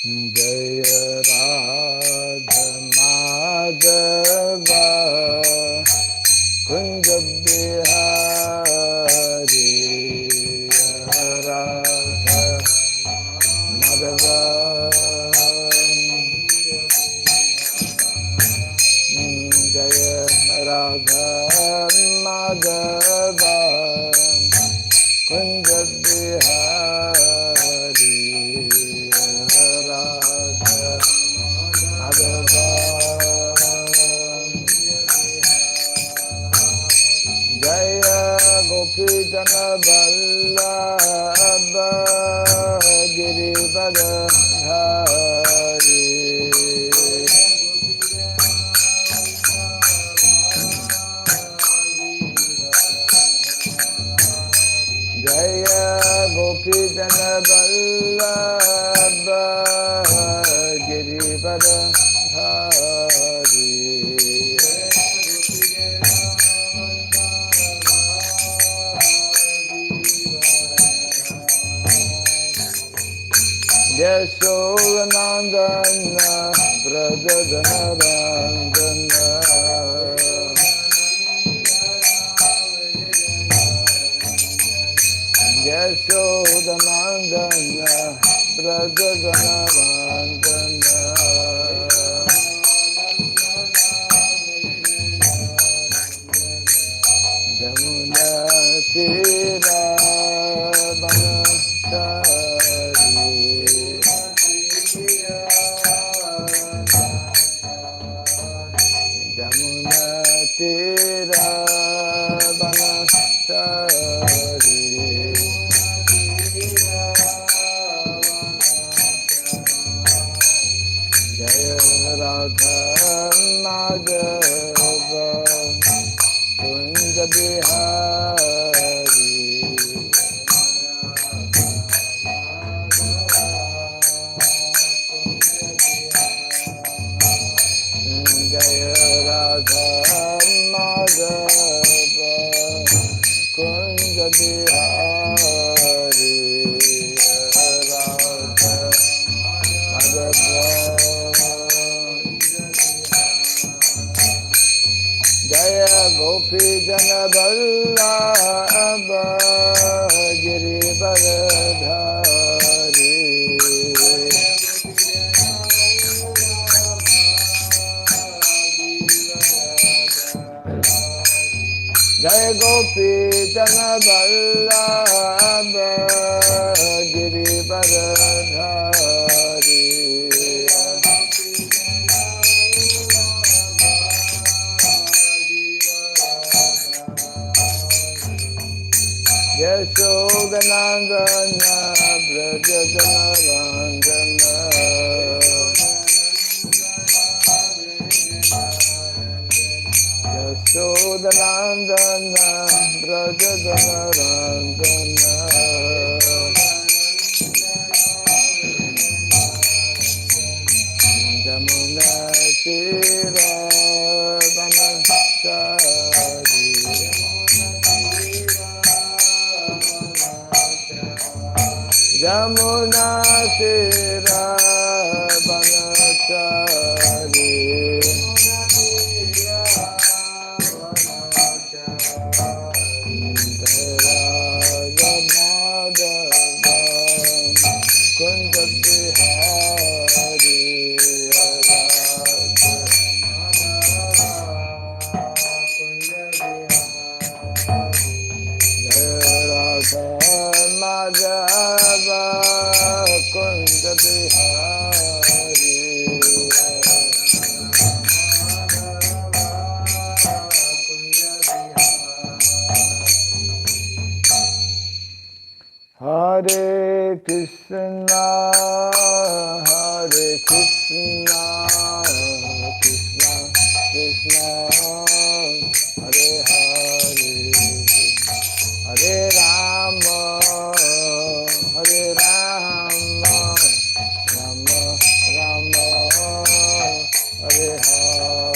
Jaya Radha Madhava Kunja Bihari Radha Madhava Jaya Radha Madhava Kunja Bihari Radha Madhava Jaya Gopi Jana Vallabha Girivara Hari Jaya Gopi Jana Vallabha Girivara Hari Yashodanandana Brajadanarandana Yashodanandana Brajadanarandana Jamuna Tira Banachari Jamuna Tira Banachari Jaya Radha Madhava Kunja Bihari Jaya Radha Madhava Kunja Bihari Radha Madhava Jaya Gopi Jana Vallabha Girivara Dhari Jaya Gopi Jana Vallabha Girivara Dhari Yashodanandana Brajadanarandana Yashodanandana Brajadanarandana Jamuna Tira Banachari Jamuna Tira Banachari Radha Madhava Kunja Bihari Radha Radha Madhava Kunja Bihari Hare Krishna Hare Krishna Krishna Krishna Hare Hare Hare Rama Hare Rama Rama Rama Hare Hare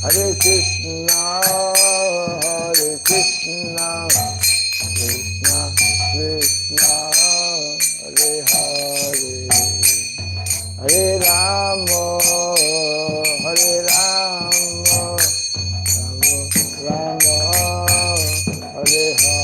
Hare Krishna, Hare Krishna, Krishna Krishna, Hare Hare, Hare Rama, Hare Rama, Rama Rama, Hare Hare.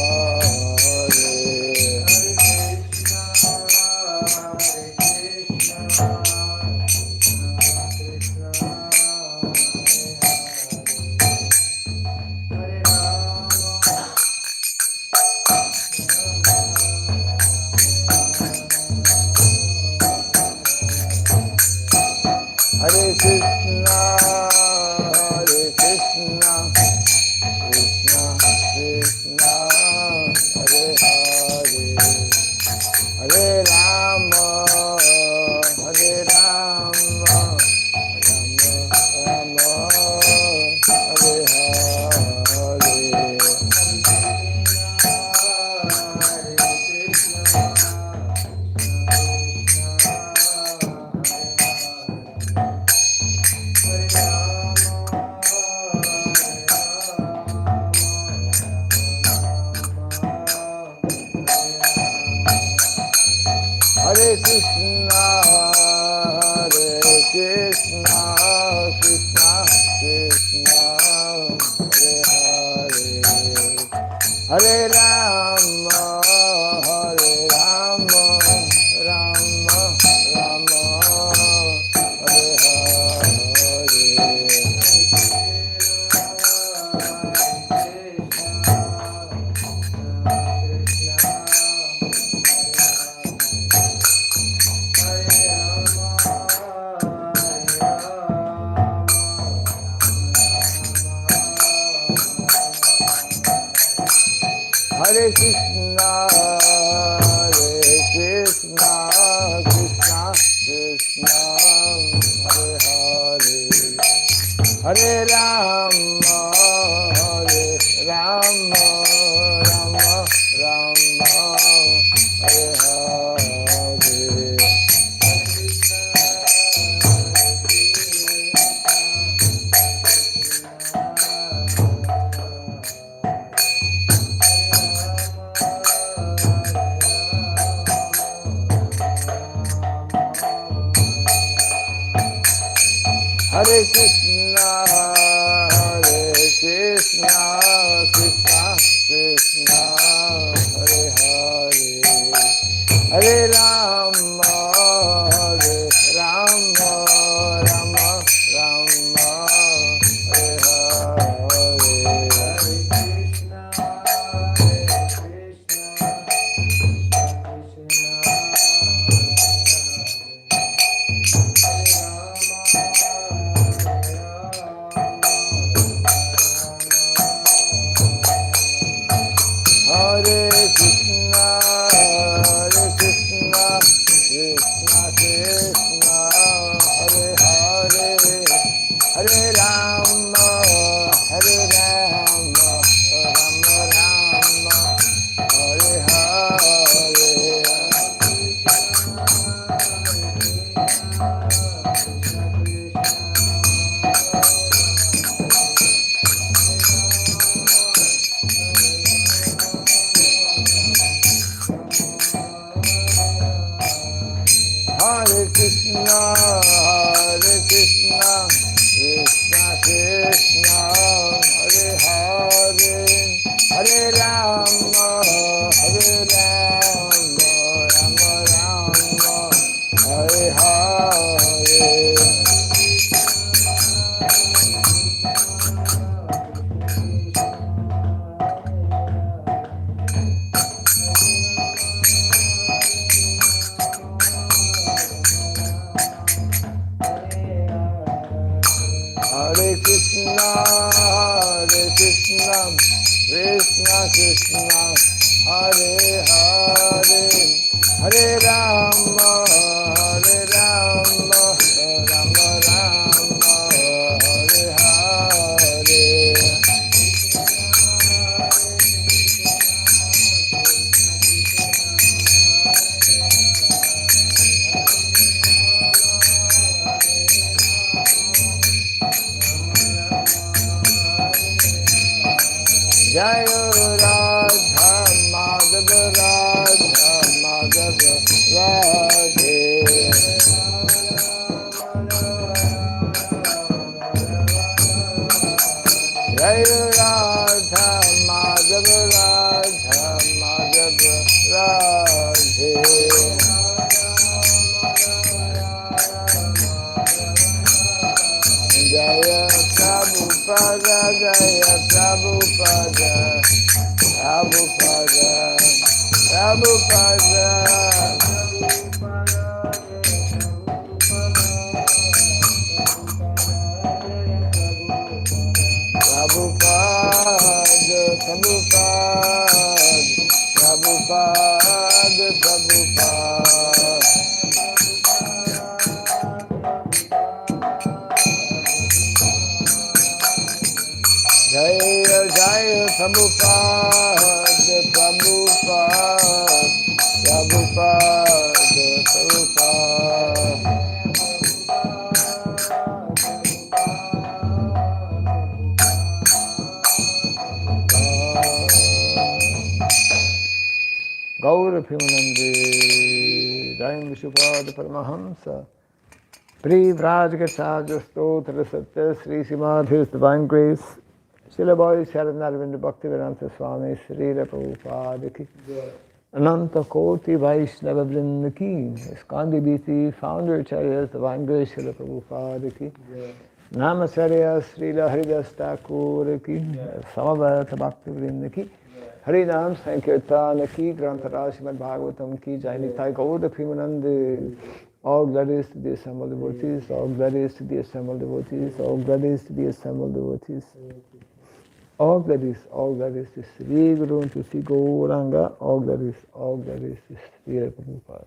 Hare Krishna, Hare Krishna, Krishna Krishna, Hare Hare, Hare Rama, Hare Rama, Rama Rama, Hare Hare. Hare Krishna, Hare Krishna, Krishna Krishna, Hare Hare, Hare Rama, Hare Rama, Rama Rama, Hare Hare Krishna, Hare Krishna, Krishna Krishna, Hare Hare, Hare Rama, Hare Rama, Rama Rama, Hare Hare. Hare Krishna, Hare Krishna, Krishna Krishna, Hare Hare, Hare Rama, Hare Rama, Rama Rama, Hare Hare. Hare Krishna, Hare Krishna, Krishna Krishna, Hare Hare, Hare Rama, Hare Rama, Rama Rama, Hare Hare. Hare Krishna, Hare Krishna, Krishna Krishna, Hare Hare, Hare Rama, Hare Rama, Rama Rama, Hare Hare. Hare Krishna, Hare Krishna, Krishna Krishna, Hare Hare, Hare Rama, Hare Rama, Rama Rama, Hare Hare. Jaya Prabhupada, Prabhupada, Prabhupada, Prabhupada, Prabhupada, Prabhupada. Jaya Jaya Prabhupada, Prabhupada, Prabhupada, Prabhupada. Gaura Pimanandi, Jai Vishnupada Paramahamsa, Pri Vrajgacharya Stotra Satya Sri Srimad His Divine Grace, Srila Bhai Sharanarvinda Bhaktivedanta Swami Srila Prabhupada Ki, Ananta Koti Vaishnava Vrinda Ki, Skandi Biti Founder Acharyas Divine Grace Srila Prabhupada Ki, Namacharya Srila Haridas Thakur Ki, Samavata Bhakti Vrinda Ki, Harinam Sankirtana Ki, Grantara Srimad Bhagavatam Ki, Jai Nitai Gaura Pimanandi. All glories to the assembled devotees, all glories to the assembled devotees, all glories to the assembled devotees. All glories to Sri Guru and to Sri Gauranga, all glories to Sri Prabhupada.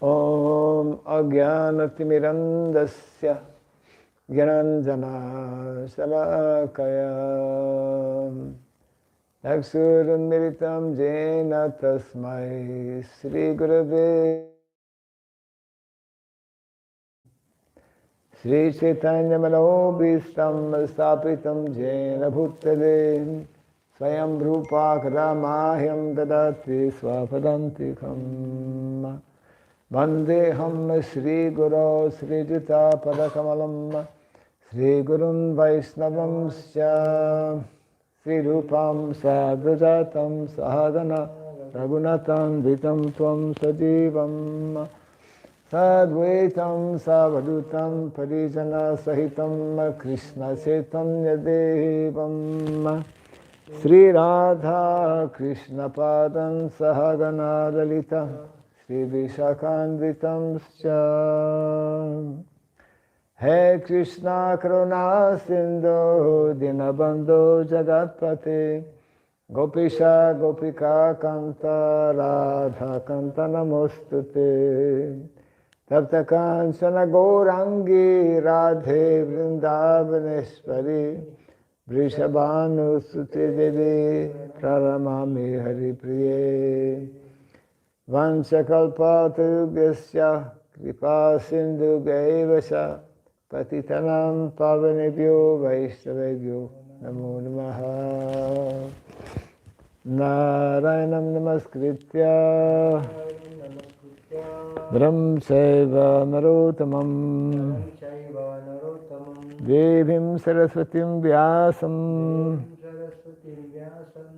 Om Ajnanatimirandasya Gyananjana Shalakaya Aksurunmiritam Jena Tasmai Sri Gurave Sri Chaitanya Manobhistam Stapitam Jena Bhuttade Swayam Rupa Kadamahyam Dadati Swapadantikam Vandeham Sri Guru Sri Jita Padakamalam Sri Gurun Vaisnavam Sya Sri Rupam Sadhajatam Sahadana Ragunatam Vitam Tvam Sajivam Sadvaitam Savadutam Parijana Sahitam Krishna Chaitanya Devam Sri Radha Krishna Padam Sahagana Lalita Sri Vishakhanvitam Scha He Krishna Karuna Sindhu Dinabandhu Jagatpate Gopisha Gopika Kanta Radha Kanta Namostute Tapta Kanchana Gaurangi Radhe Vrindavaneshwari Vrishabhanu Sute Devi Praramami Hari Priye Vanchakalpatarubhyasya Kripa Sindhu Gaivasya Patitanam Pavanebhyo Vaishnavebhyo Namo Namaha Narayanam Namaskritya Dharam Saiva Narotamam Devim Saraswatim Vyasam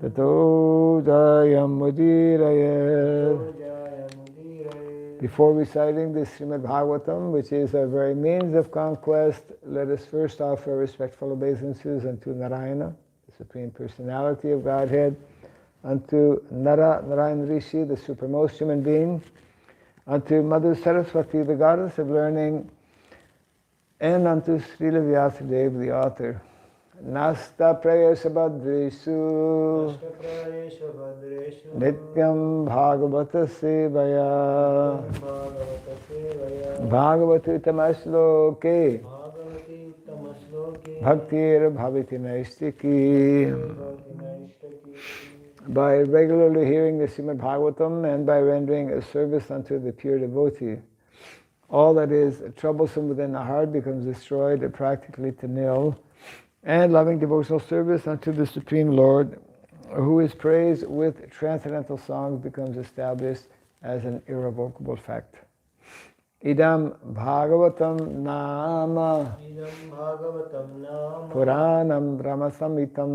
Tato Jayam Mudirayat. Before reciting the Srimad Bhagavatam, which is our very means of conquest, let us first offer respectful obeisances unto Narayana, the Supreme Personality of Godhead, unto Narayan Rishi, the supremmost human being, unto Mother Saraswati, the goddess of learning, and unto Srila Vyasadeva, the author. Nasta Prayesha Badreshu Nityam Bhagavata Sevaya Bhagavati Tamasloke Bhaktir Bhaviti Naistiki. By regularly hearing the Srimad Bhagavatam and by rendering a service unto the pure devotee, all that is troublesome within the heart becomes destroyed practically to nil, and loving devotional service unto the Supreme Lord, who is praised with transcendental songs, becomes established as an irrevocable fact. Idam Bhagavatam Nama Puranam Brahmasamitam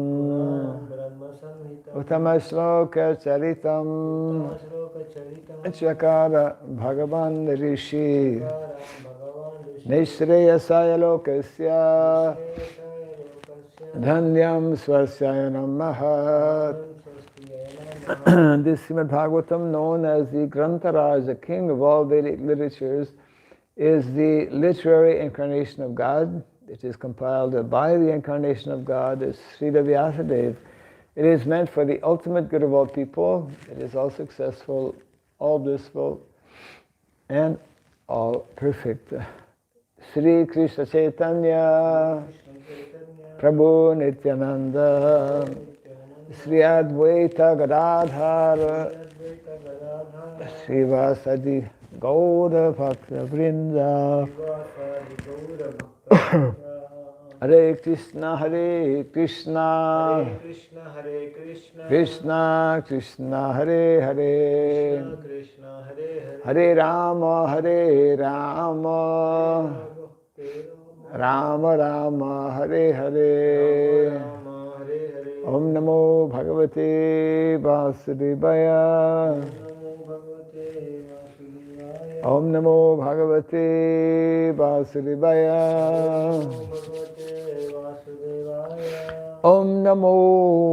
Uttama-shloka Charitam Chakara Bhagavan Rishi Nishreyasaya lokasya dhanyam swasyayanam mahat. This Srimad Bhagavatam, known as the Grantaraj, the king of all Vedic literatures, is the literary incarnation of God. It is compiled by the incarnation of God, as Srila Vyasadeva. It is meant for the ultimate good of all people. It is all successful, all blissful, and all perfect. Sri Krishna Chaitanya Prabhu Nityananda Sri Advaita Gadadhara Srivasadi Gauda Bhakta Vrinda. Hare Krishna, Hare Krishna, Hare Krishna, Hare Krishna, Krishna Krishna, Hare Hare, Krishna Krishna, Hare Hare, Hare Rama, Hare Rama, Rama Rama, Hare Hare. Rama Hare Hare. Om Namo Bhagavate Vasudevaya. Om Namo Bhagavate Om Vasudevaya. Namo Bhagavate Vasudevaya. Om Namo Om Namo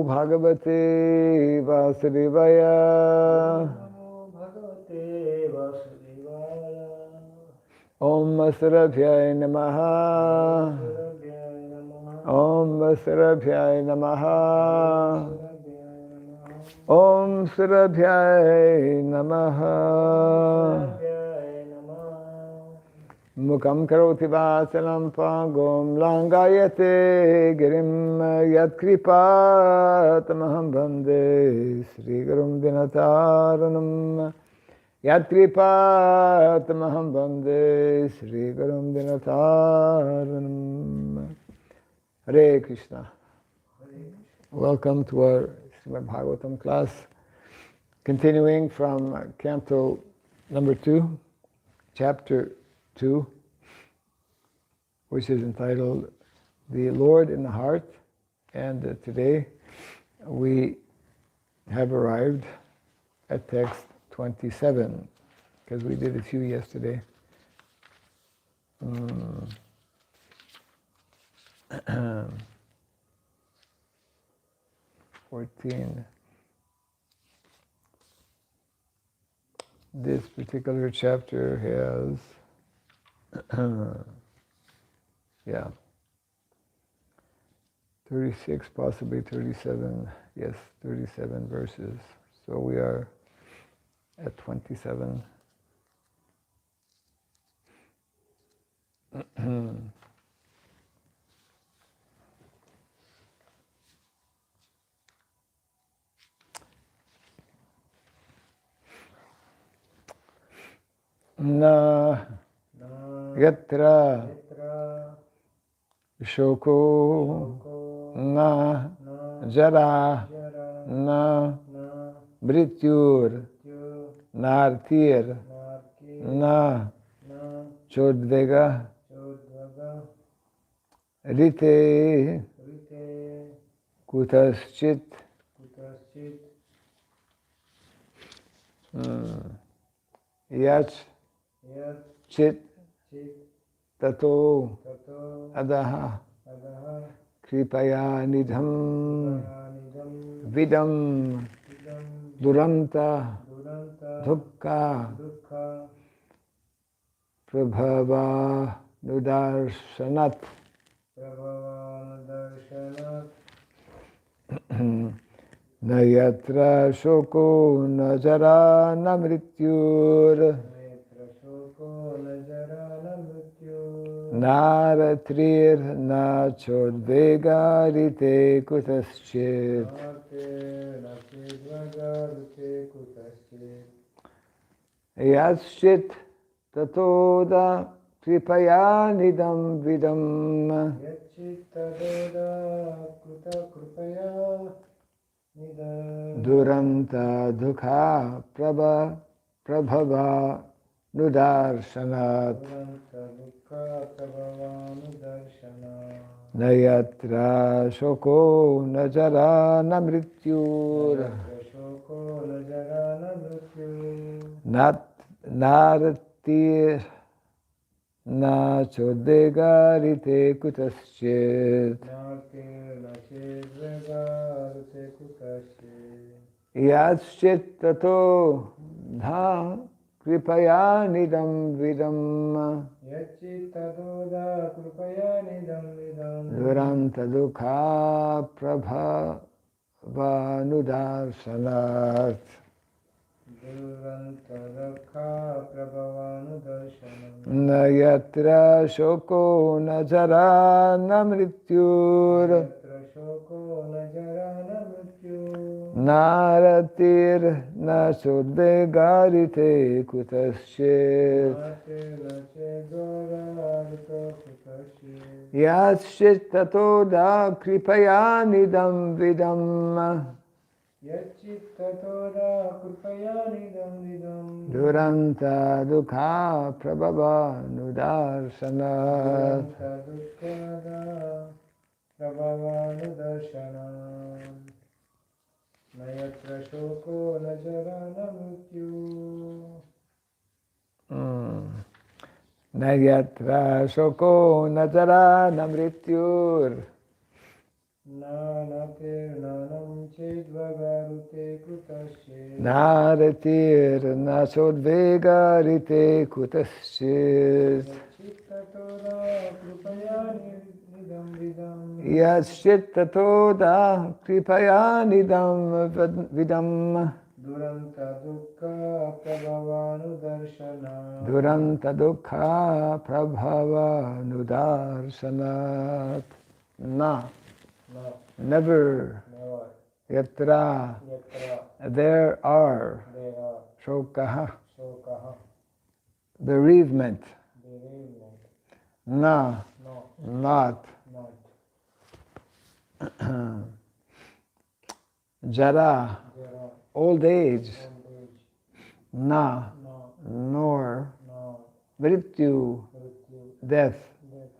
Bhagavate Bhagavate Vasudevaya. Vasudevaya. Namo Bhagavate Vasudevaya. Om Sarabhyaya Namaha. Surabhyaya Namaha. Om Sarabhyaya Namaha. Surabhyaya Namaha. Om Sarabhyaya Namaha. Surabhyaya Namaha. Mukam karoti vasalam pangom langayate girim yat kripa tamaham bande Sri Gurum Dinataranam. Yat kripa tamaham bande Sri Gurum Dinataranam. Hare Krishna. Welcome to our Srimad Bhagavatam class, continuing from Canto number 2, Chapter 2, which is entitled The Lord in the Heart. And today we have arrived at text 27, because we did a few yesterday. 14. This particular chapter has, 36, possibly 37, yes, 37 verses. So we are at 27. Na yatra shoko na jara na mrityur nartir na chodvega rite kutaschit yach chit tato adaha kripaya nidham vidam duranta dukkha prabhava nudarshanat. Na yatra shoko na jara na mrityur na ratrir na chodvega rite kutaschit. Yaschit tatoda kripaya nidam vidam duranta dukha prabhava nudarshanat. Nayatra shoko najara namrityur naratir na chodvegarite kutaschit. Natirna chedvegarite kutasye. Yatschit tato dha kripaya nidam vidam Yachitadoda krupaya nidam vidam. duranta dukha prabhavanudarsanat. Durantadakha prabhavanudarshanam. Na yatra shoko na jara na mrityur Yatra shoko najarana mrityu. naratir na sudvegarite kutaschit. Natirna chedvegarite kutasye. Yatschit tato da kripaya nidam vidam Yachitatoda krupaya nidam vidam. duranta dukha prabhavanudarsanat. Durantadukkhada prabhavanudarshanam. Nayatra shoko najarana mrityu. Nayatra shoko najara namrityur Nanatir nanam chedvagarute kutasye. naratir nasodvegarite kutaschit. Yachitatoda krupaya nidam vidam. Yatschit tato da kripaya nidam vidam Duranta dukkha prabhavanudarshanam. duranta dukha prabhavanudarsanat. Na, No, never, never. yatra, Yatra there are, there are shokaha, shokaha, bereavement, bereavement. na, No, not, not. jara, There are old age, old age. na, No, nor, no. mrityu, Mrityu, death, death.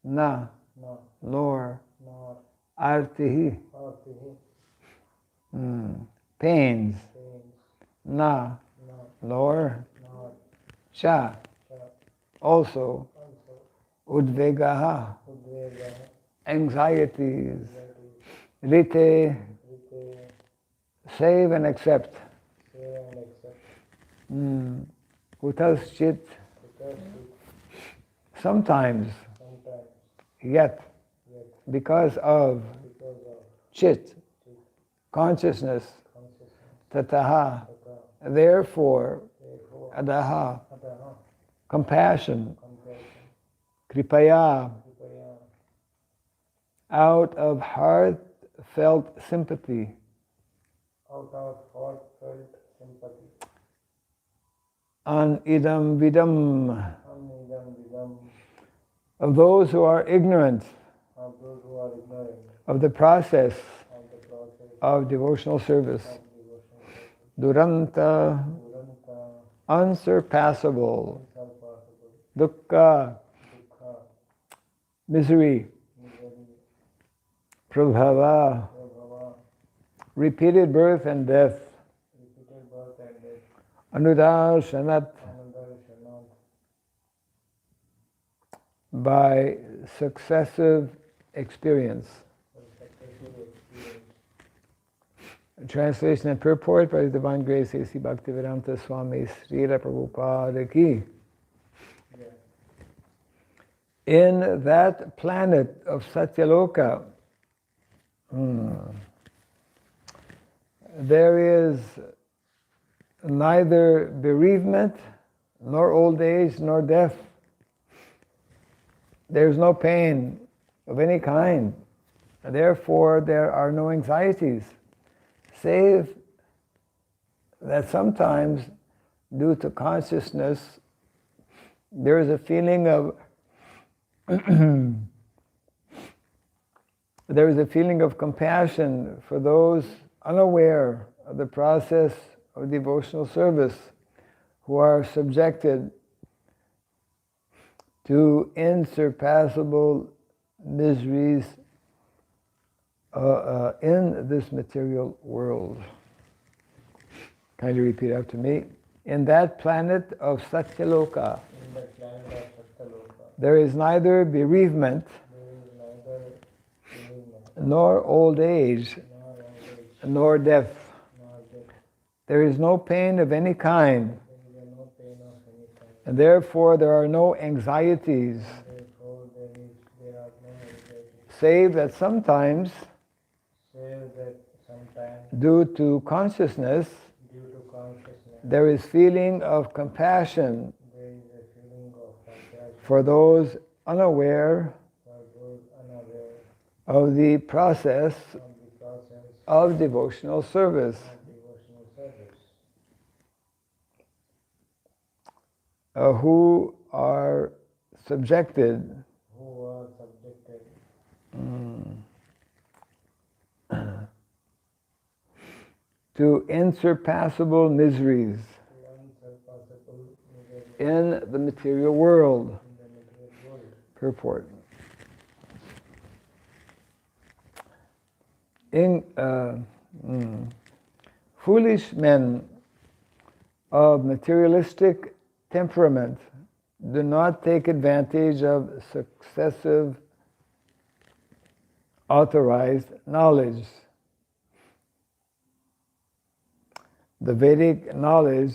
na, No, nor, nor. artihi, Artihi, pains, pains. na, No, nor, nor. cha, Cha. also, Also, udvegaha, udvega. anxieties, Anxiety. rite, Rite. save and accept, Say and accept. kutaschit, Kutasye. sometimes, Sometimes. yet, Yet. because of Because of chit, consciousness, consciousness. tataha, Tata. therefore, Therefore, adaha, ataha. compassion, Compassion. kripaya, Kripaya. out of heartfelt sympathy, Out of heartfelt sympathy. an idam vidam, Amnidam vidam. of those who are ignorant Of those who are ignorant of the process of the process of devotional service, of devotional service. duranta, Duranta. unsurpassable, Unsurpassable. dukkha, Dukkha. misery, Misery. prabhava, Prabhava. repeated birth and death, Repeated birth and death. anudarshanat, Anudarshanat. by successive experience. Successive experience. Translation and purport by His Divine Grace A.C. Bhaktivedanta Swami Srila Prabhupada ki. Yeah. In that planet of Satyaloka, there is neither bereavement, nor old age, nor death. There's no pain of any kind. Therefore, there are no anxieties, save that sometimes, due to consciousness, there is a feeling of there is a feeling of compassion for those unaware of the process of devotional service, who are subjected to insurpassable miseries in this material world. Kindly repeat after me. In that planet of Satyaloka, In the planet of Satyaloka, There is neither bereavement there is neither bereavement, nor old age, nor old age, nor death. nor death. There is no pain of any kind, There is no pain of any kind. and therefore there are no anxieties, Therefore, there are no anxieties, save that sometimes, save that sometimes, due to consciousness, due to consciousness, there is feeling of compassion there is a feeling of compassion for those unaware for those unaware of the process of the process of devotional service, of devotional service, who are subjected who are subjected to insurpassable miseries to unsurpassable misery in the material world. in the material world. Purport. Foolish men of materialistic temperament do not take advantage of successive authorized knowledge. The Vedic knowledge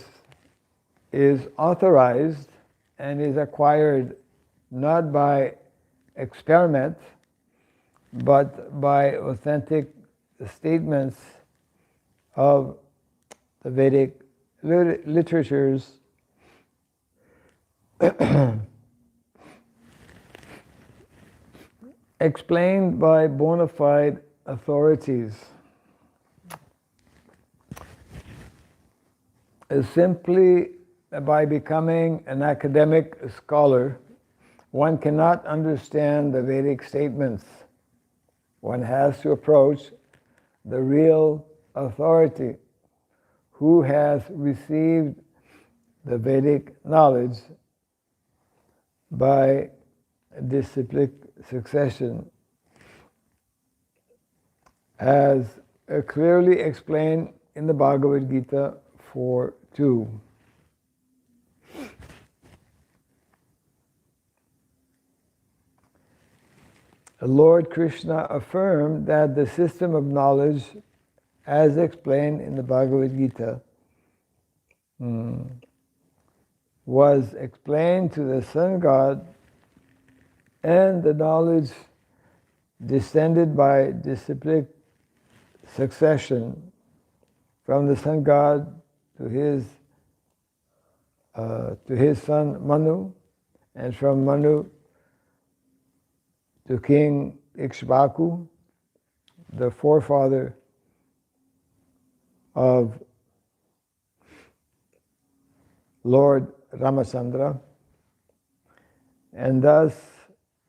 is authorized and is acquired not by experiment, but by authentic statements of the Vedic literatures explained by bona fide authorities. Simply by becoming an academic scholar, one cannot understand the Vedic statements. One has to approach the real authority who has received the Vedic knowledge by disciplic succession, as clearly explained in the Bhagavad Gita 4:2. Lord Krishna affirmed that the system of knowledge, as explained in the Bhagavad Gita, was explained to the sun god, and the knowledge descended by disciplic succession from the sun god to his son Manu, and from Manu to King Ikshvaku, the forefather of Lord Ramachandra. And thus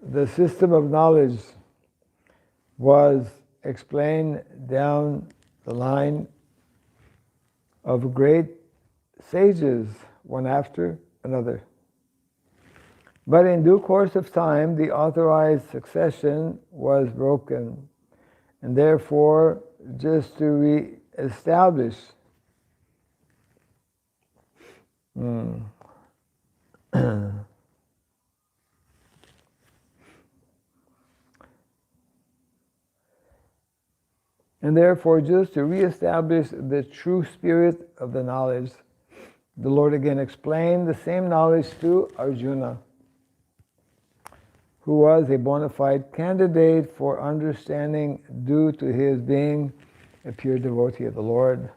the system of knowledge was explained down the line of great sages, one after another. But in due course of time, the authorized succession was broken, and therefore, just to re-establish and therefore, just to re-establish the true spirit of the knowledge, the Lord again explained the same knowledge to Arjuna, who was a bona fide candidate for understanding due to his being a pure devotee of the Lord.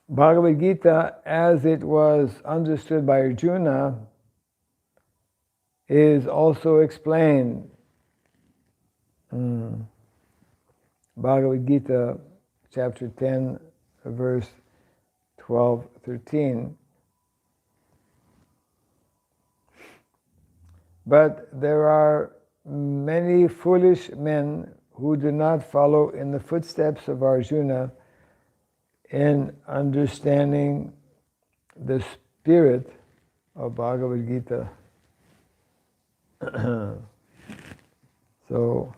Bhagavad Gita, as it was understood by Arjuna, is also explained. Bhagavad Gita, chapter 10, verse 12-13. But there are many foolish men who do not follow in the footsteps of Arjuna in understanding the spirit of Bhagavad Gita. So,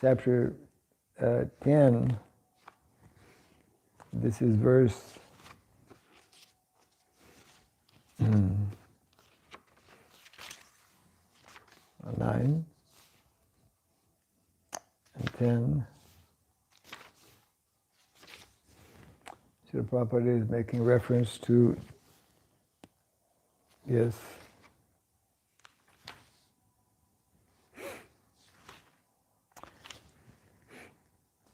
chapter 10 This is verse 9 and 10. Srila Prabhupada is making reference to, yes,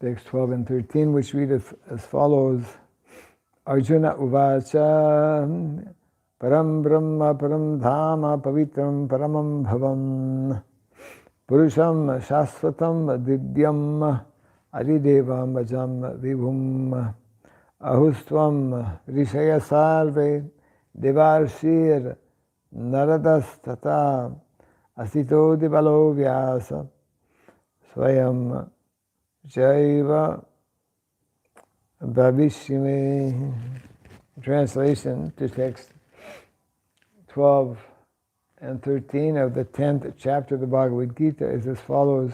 text 12 and 13, which read as follows: Arjuna uvacha param brahma param dhama pavitram paramam bhavam purusham shasvatam divyam adidevam bhajam vibhum ahustvam rishaya salve devarshir naradastata asito divalo vyasa swayam jaiva bhavishyame. Translation to text 12 and 13 of the 10th chapter of the Bhagavad Gita is as follows.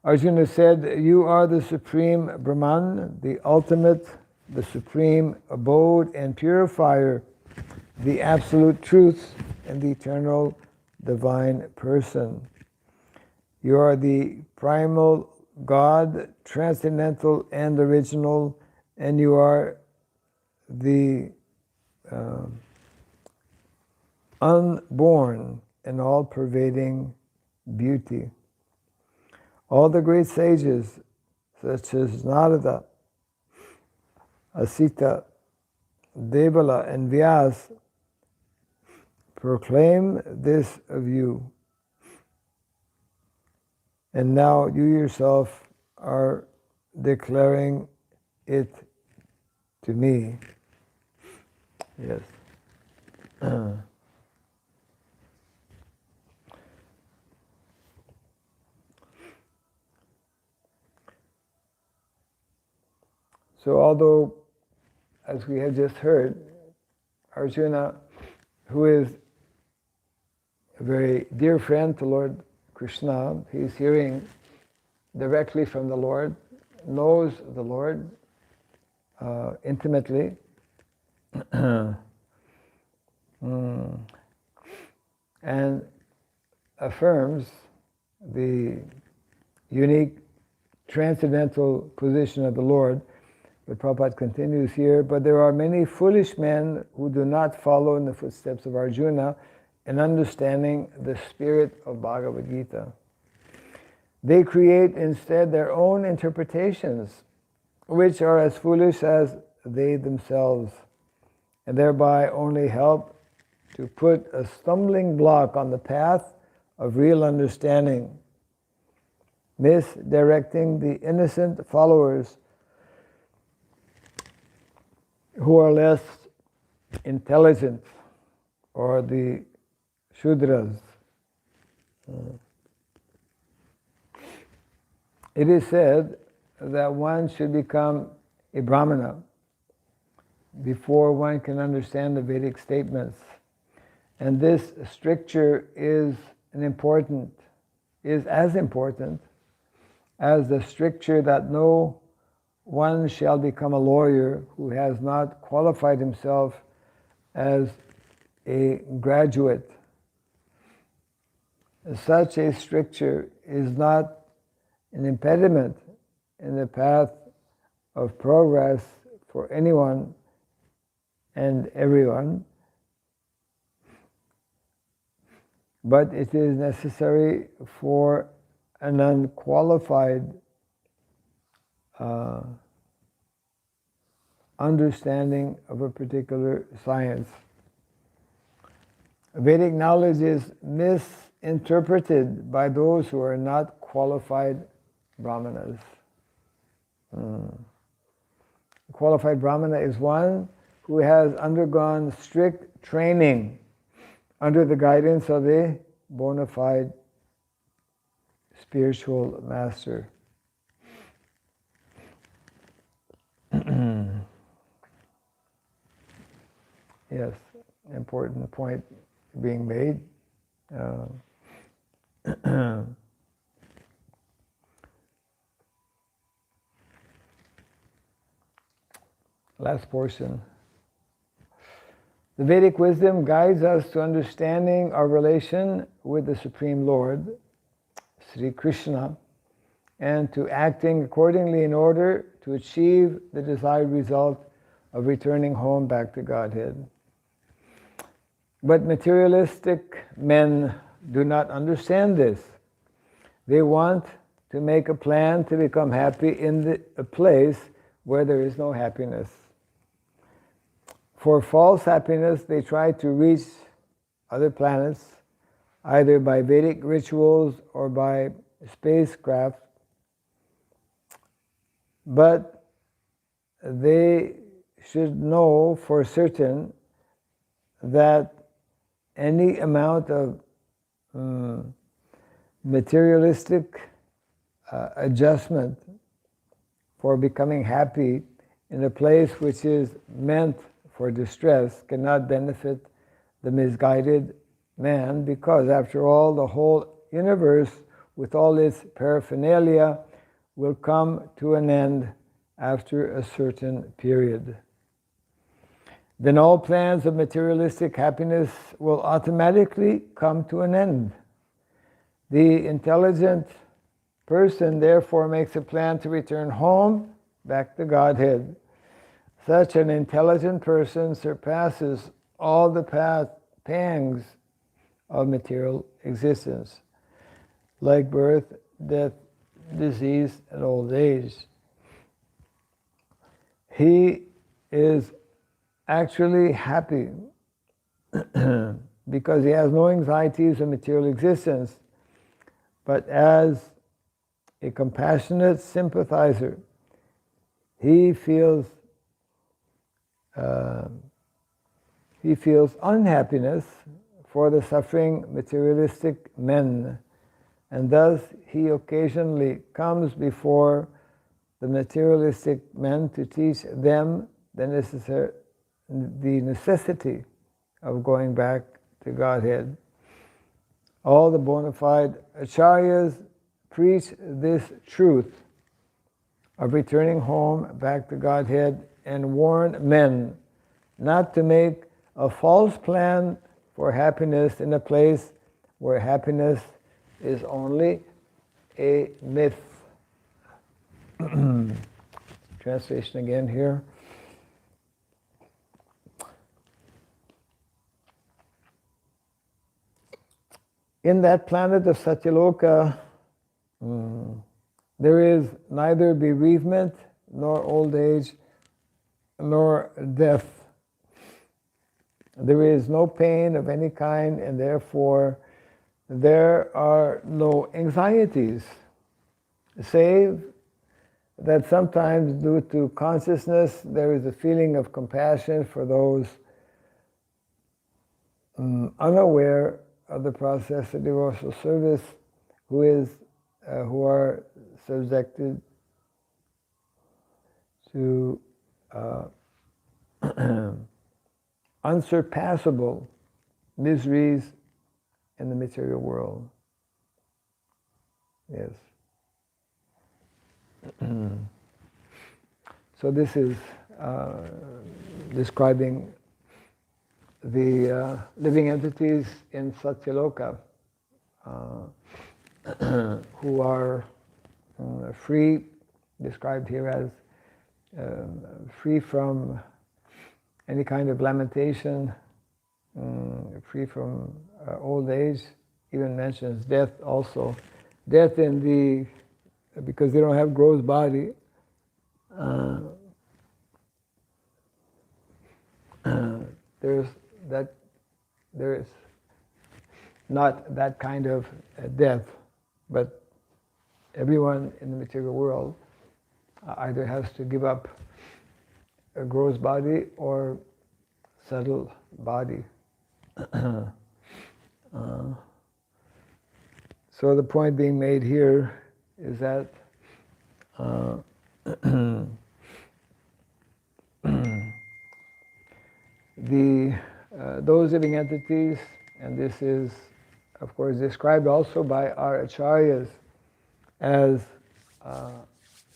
Arjuna said, "You are the supreme Brahman, the ultimate, the supreme abode and purifier, the absolute truth, and the eternal divine person. You are the primal God, transcendental and original, and you are the unborn and all-pervading beauty. All the great sages, such as Narada, Asita, Devala, and Vyas, proclaim this of you. And now you yourself are declaring it to me." Yes. So although, as we have just heard, Arjuna, who is a very dear friend to Lord Krishna, he's hearing directly from the Lord, knows the Lord intimately, and affirms the unique transcendental position of the Lord. But Prabhupada continues here, "But there are many foolish men who do not follow in the footsteps of Arjuna in understanding the spirit of Bhagavad Gita. They create instead their own interpretations, which are as foolish as they themselves, and thereby only help to put a stumbling block on the path of real understanding, misdirecting the innocent followers who are less intelligent, or the Shudras. It is said that one should become a Brahmana before one can understand the Vedic statements. And this stricture is as important as the stricture that no one shall become a lawyer who has not qualified himself as a graduate. Such a stricture is not an impediment in the path of progress for anyone and everyone, but it is necessary for an unqualified understanding of a particular science. Vedic knowledge is misinterpreted by those who are not qualified Brahmanas. A qualified Brahmana is one who has undergone strict training under the guidance of a bona fide spiritual master. Yes, important point being made. last portion. The Vedic wisdom guides us to understanding our relation with the Supreme Lord, Sri Krishna, and to acting accordingly in order to achieve the desired result of returning home back to Godhead. But materialistic men do not understand this. They want to make a plan to become happy in a place where there is no happiness. For false happiness, they try to reach other planets, either by Vedic rituals or by spacecraft. But they should know for certain that any amount of materialistic adjustment for becoming happy in a place which is meant for distress cannot benefit the misguided man, because after all, the whole universe with all its paraphernalia will come to an end after a certain period. Then all plans of materialistic happiness will automatically come to an end. The intelligent person therefore makes a plan to return home, back to Godhead. Such an intelligent person surpasses all the pangs of material existence, like birth, death, disease, and old age. He is actually happy because he has no anxieties of material existence, but as a compassionate sympathizer, he feels unhappiness for the suffering materialistic men, and thus he occasionally comes before the materialistic men to teach them the necessity of going back to Godhead. All the bona fide acharyas preach this truth of returning home back to Godhead and warn men not to make a false plan for happiness in a place where happiness is only a myth. Translation again here. In that planet of Satyaloka, there is neither bereavement, nor old age, nor death. There is no pain of any kind, and therefore there are no anxieties, save that sometimes due to consciousness there is a feeling of compassion for those unaware of the process of devotional service who are subjected to unsurpassable miseries in the material world. Yes. So this is describing the living entities in Satyaloka who are free, described here as free from any kind of lamentation, free from old age, even mentions death also. Death because they don't have gross body, there is not that kind of death, but everyone in the material world either has to give up a gross body or subtle body. So the point being made here is that those living entities, and this is of course described also by our acharyas as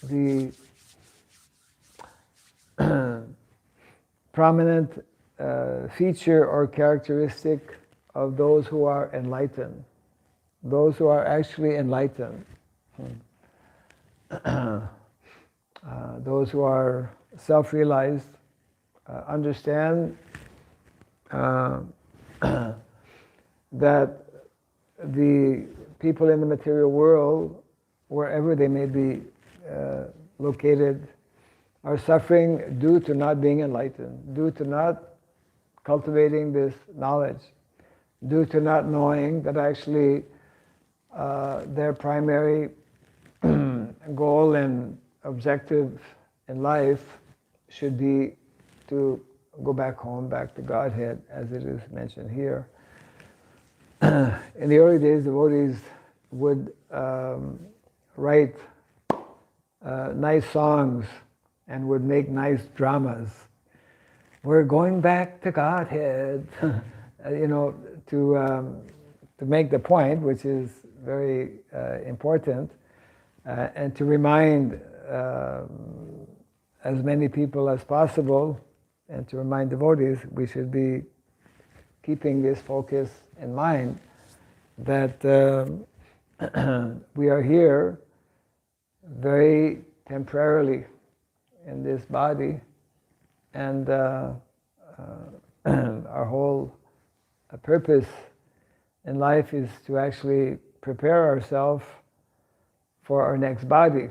the prominent feature or characteristic of those who are enlightened, those who are actually enlightened, those who are self-realized, understand that the people in the material world, wherever they may be located, are suffering due to not being enlightened, due to not cultivating this knowledge, due to not knowing that actually their primary goal and objective in life should be to go back home, back to Godhead, as it is mentioned here. In the early days, devotees would write nice songs and would make nice dramas. We're going back to Godhead, to make the point, which is very important, and to remind as many people as possible, and to remind devotees we should be keeping this focus in mind, that we are here very temporarily in this body, and our whole purpose in life is to actually prepare ourselves for our next body.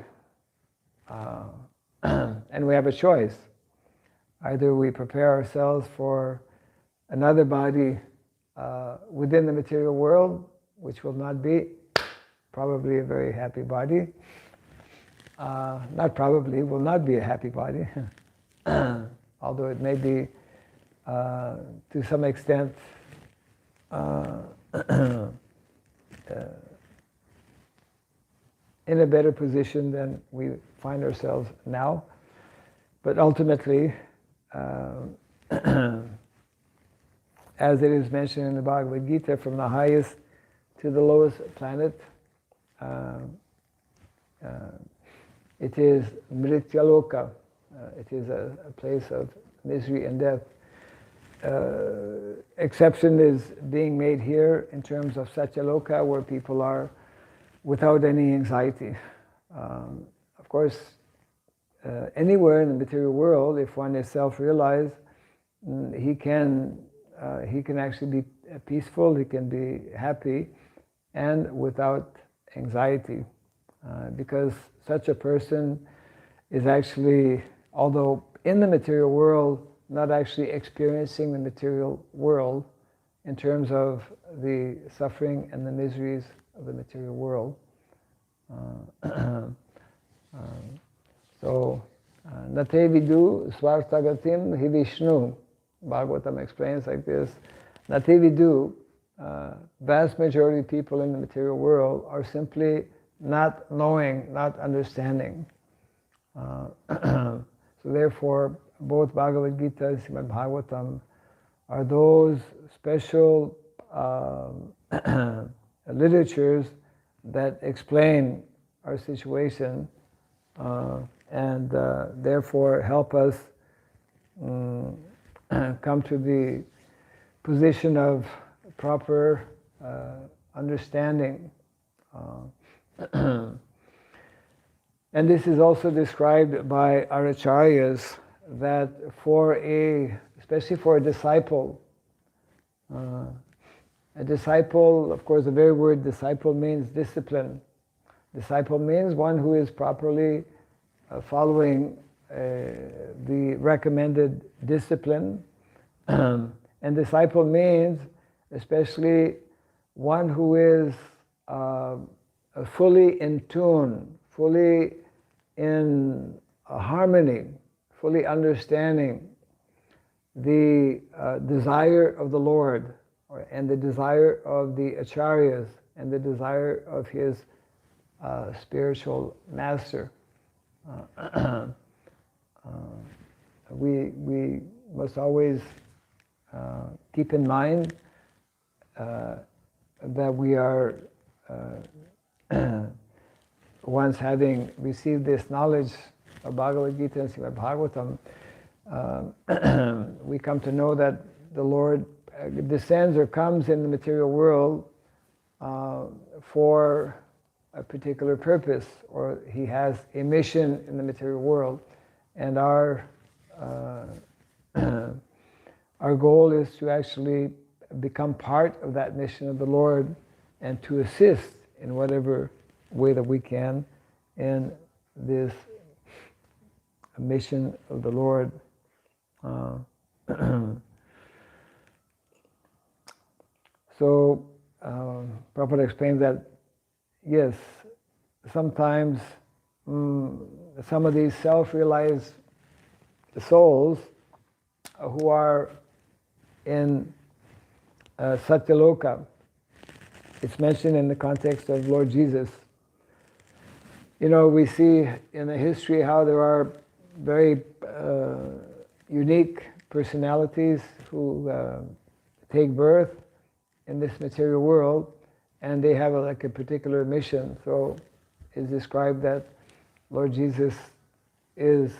And we have a choice. Either we prepare ourselves for another body within the material world, which will not be probably a very happy body. Not probably, will not be a happy body, although it may be to some extent in a better position than we find ourselves now. But ultimately, as it is mentioned in the Bhagavad Gita, from the highest to the lowest planet, it is Mrityaloka. It is a place of misery and death. Exception is being made here in terms of Satyaloka, where people are without any anxiety. Of course, anywhere in the material world, if one is self-realized, he can actually be peaceful, he can be happy, and without anxiety, because such a person is actually, although in the material world, not actually experiencing the material world in terms of the suffering and the miseries of the material world. So, Nate vidu svartagatim hi Vishnu. Bhagavatam explains like this. Nate vidu, vast majority of people in the material world are simply not knowing, not understanding. So therefore, both Bhagavad Gita and Srimad Bhagavatam are those special literatures that explain our situation and therefore help us come to the position of proper understanding. And this is also described by our acharyas, that especially for a disciple, of course, the very word disciple means discipline. Disciple means one who is properly following the recommended discipline. And disciple means especially one who is fully in tune, fully in harmony, fully understanding the desire of the Lord, and the desire of the acharyas, and the desire of his spiritual master. We must always keep in mind that we are once having received this knowledge of Bhagavad Gita and Srimad Bhagavatam, we come to know that the Lord descends or comes in the material world for a particular purpose, or He has a mission in the material world, and our our goal is to actually become part of that mission of the Lord and to assist in whatever way that we can in this mission of the Lord. So Prabhupada explains that yes, sometimes some of these self-realized souls who are in Satyaloka, it's mentioned in the context of Lord Jesus. You know, we see in the history how there are very unique personalities who take birth in this material world, and they have like a particular mission. So it's described that Lord Jesus is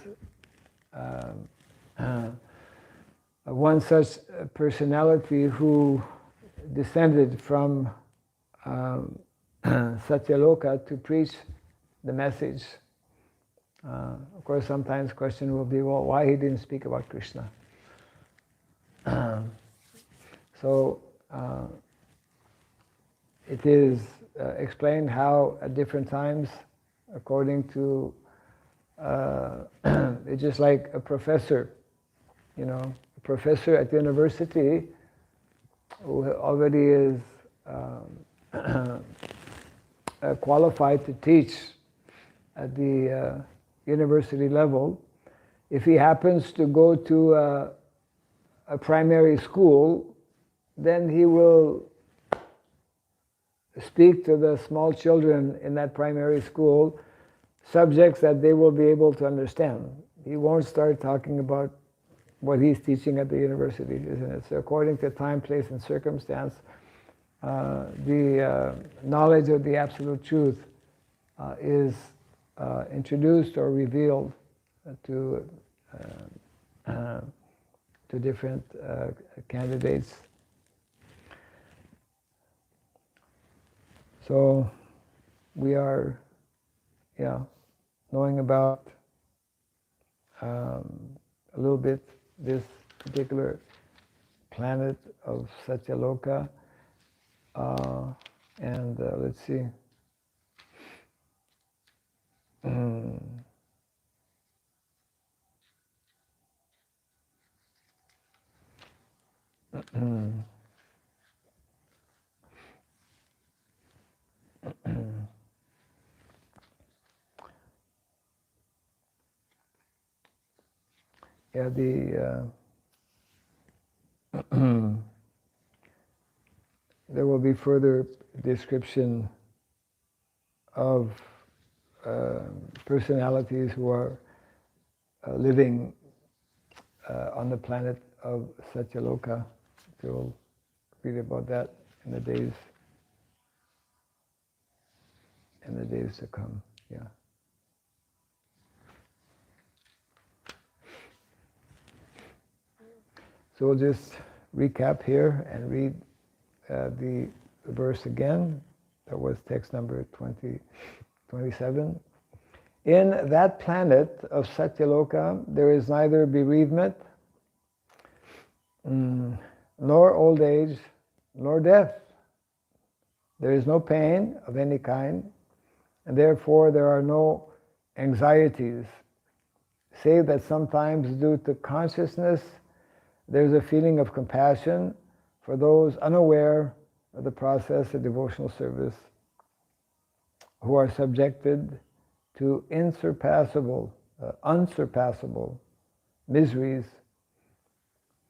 one such personality who descended from Satyaloka to preach the message. Of course, sometimes the question will be, well, why he didn't speak about Krishna? So it is explained how at different times, according to, it's just like a professor, you know, a professor at the university who already is qualified to teach at the university level. If he happens to go to a primary school, then he will speak to the small children in that primary school subjects that they will be able to understand. He won't start talking about what he's teaching at the university, isn't it? So according to time, place, and circumstance, the knowledge of the absolute truth is introduced or revealed to different candidates. So we are, knowing about a little bit this particular planet of Satyaloka, and let's see. Yeah, there will be further description of personalities who are living on the planet of Satyaloka. We'll read about that in the days to come. Yeah. So we'll just recap here and read the verse again. That was text number 27. In that planet of Satyaloka, there is neither bereavement, nor old age, nor death. There is no pain of any kind, and therefore there are no anxieties, save that sometimes due to consciousness there's a feeling of compassion for those unaware of the process of devotional service, who are subjected to unsurpassable miseries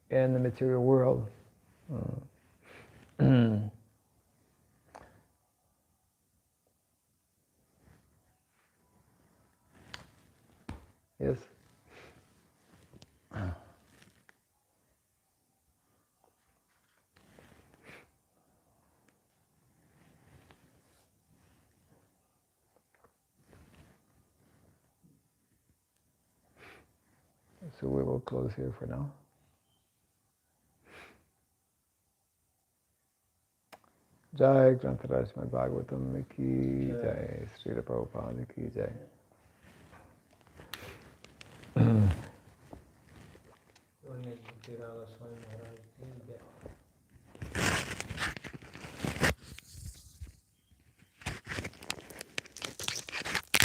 in the material world. Yes? So we will close here for now. Jai Grantaraj Srimad Bhagavatam ki jai, Srila Prabhupada ki jai. Swami Maharaj ki jai.